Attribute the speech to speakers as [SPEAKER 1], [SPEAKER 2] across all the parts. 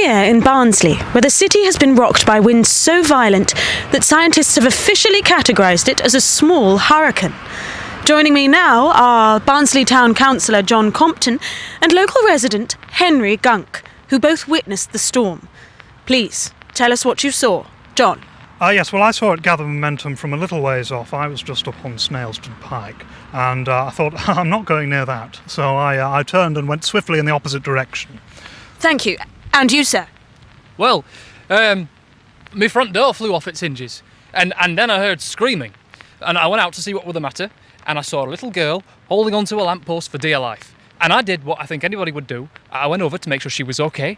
[SPEAKER 1] here in Barnsley, where the city has been rocked by winds so violent that scientists have officially categorised it as a small hurricane. Joining me now are Barnsley Town Councillor John Compton and local resident Henry Gunk, who both witnessed the storm. Please, tell us what you saw. John.
[SPEAKER 2] Yes, well, I saw it gather momentum from a little ways off. I was just up on Snailston Pike, and I thought, I'm not going near that. So I turned and went swiftly in the opposite direction.
[SPEAKER 1] Thank you. And you, sir?
[SPEAKER 3] Well, my front door flew off its hinges, and then I heard screaming. And I went out to see what was the matter, and I saw a little girl holding onto a lamppost for dear life. And I did what I think anybody would do. I went over to make sure she was okay.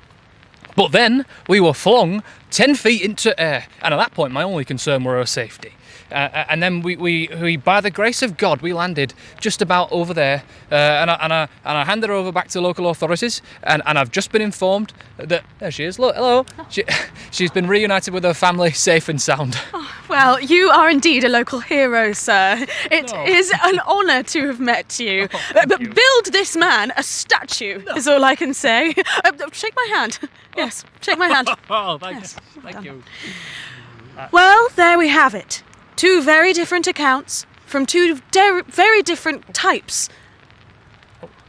[SPEAKER 3] But then we were flung 10 feet into air, and at that point my only concern were her safety. And then we, by the grace of God, we landed just about over there, and I handed her over back to local authorities, and I've just been informed that, there she is, look, hello, she's been reunited with her family, safe and sound.
[SPEAKER 1] Oh, well, you are indeed a local hero, sir. It is an honour to have met you. But build this man a statue, is all I can say. Shake my hand. Yes, shake my hand.
[SPEAKER 3] Oh, thanks. Thank you.
[SPEAKER 1] Well, there we have it. Two very different accounts from two very different types.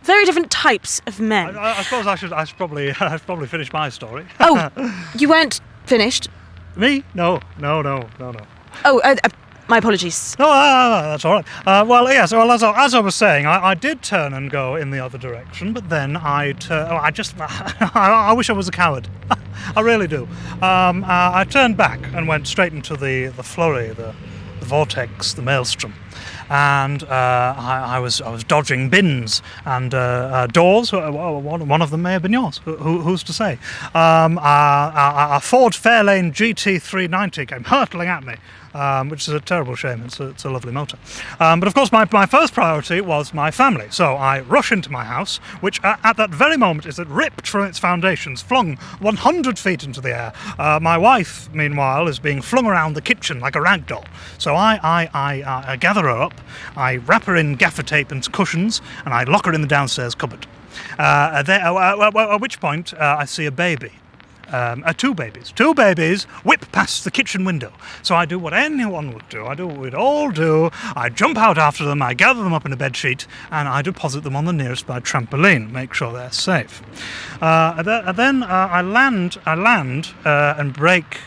[SPEAKER 1] Very different types of men.
[SPEAKER 2] I suppose I should probably finish my story.
[SPEAKER 1] Oh, you weren't finished?
[SPEAKER 2] Me? No.
[SPEAKER 1] Oh, my apologies.
[SPEAKER 2] No, that's all right. Well, yes. Well, as I was saying, I did turn and go in the other direction, but then I wish I was a coward. I really do. I turned back and went straight into the flurry, the vortex, the maelstrom, and I was dodging bins and doors. One of them may have been yours. Who's to say? A Ford Fairlane GT390 came hurtling at me. Which is a terrible shame. It's a lovely motor. But of course, my first priority was my family. So I rush into my house, which at that very moment is ripped from its foundations, flung 100 feet into the air. My wife, meanwhile, is being flung around the kitchen like a rag doll. So I gather her up, I wrap her in gaffer tape and cushions, and I lock her in the downstairs cupboard. At which point I see a baby. Two babies whip past the kitchen window. So I do what anyone would do. I do what we'd all do. I jump out after them, I gather them up in a bedsheet, and I deposit them on the nearest by trampoline, make sure they're safe. Then I land and break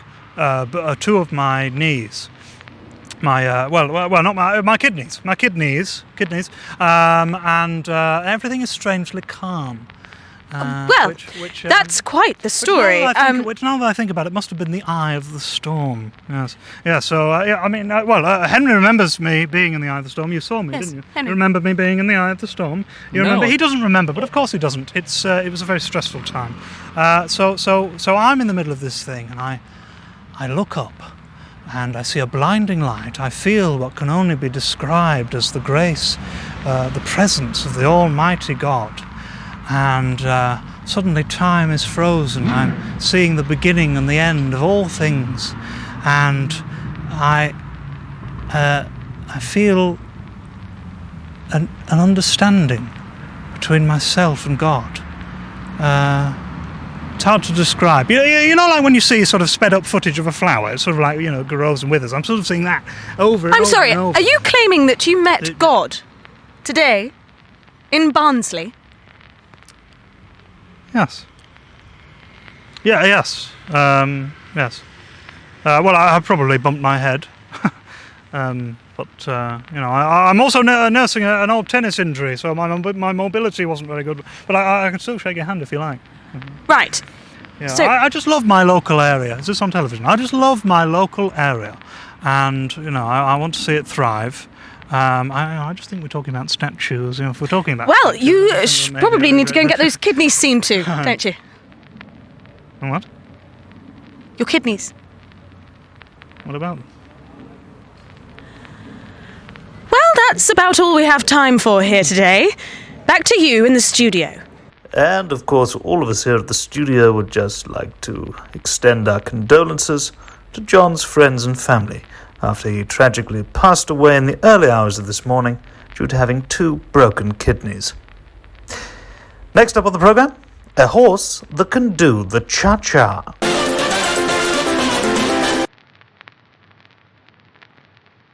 [SPEAKER 2] two of my knees. My kidneys, and everything is strangely calm.
[SPEAKER 1] That's quite the story.
[SPEAKER 2] Which now that I think about it, must have been the eye of the storm. Yes. Yeah. So Henry remembers me being in the eye of the storm. You saw me,
[SPEAKER 1] yes,
[SPEAKER 2] didn't you?
[SPEAKER 1] Henry.
[SPEAKER 2] You remember me being in the eye of the storm. You remember? He doesn't remember, but of course he doesn't. It was a very stressful time. So I'm in the middle of this thing, and I look up, and I see a blinding light. I feel what can only be described as the grace, the presence of the Almighty God. And suddenly time is frozen. I'm seeing the beginning and the end of all things, and I feel an understanding between myself and God. It's hard to describe. You know, like when you see sort of sped up footage of a flower, it's sort of like, grows and withers. I'm sort of seeing that over and
[SPEAKER 1] I'm
[SPEAKER 2] over
[SPEAKER 1] sorry,
[SPEAKER 2] and over.
[SPEAKER 1] Are you claiming that you met God today in Barnsley?
[SPEAKER 2] Yes. Yes. Yes. I probably bumped my head. But I'm also nursing an old tennis injury, so my mobility wasn't very good. But I can still shake your hand if you like.
[SPEAKER 1] Right.
[SPEAKER 2] Yeah.
[SPEAKER 1] So,
[SPEAKER 2] I just love my local area. Is this on television? I just love my local area, and I want to see it thrive. I just think we're talking about statues. If we're talking about
[SPEAKER 1] well,
[SPEAKER 2] statues,
[SPEAKER 1] you probably need to go and get those kidneys seen to, don't you?
[SPEAKER 2] And what?
[SPEAKER 1] Your kidneys.
[SPEAKER 2] What about them?
[SPEAKER 1] Well, that's about all we have time for here today. Back to you in the studio.
[SPEAKER 4] And, of course, all of us here at the studio would just like to extend our condolences to John's friends and family after he tragically passed away in the early hours of this morning due to having 2 broken kidneys. Next up on the programme, A horse that can do the cha-cha.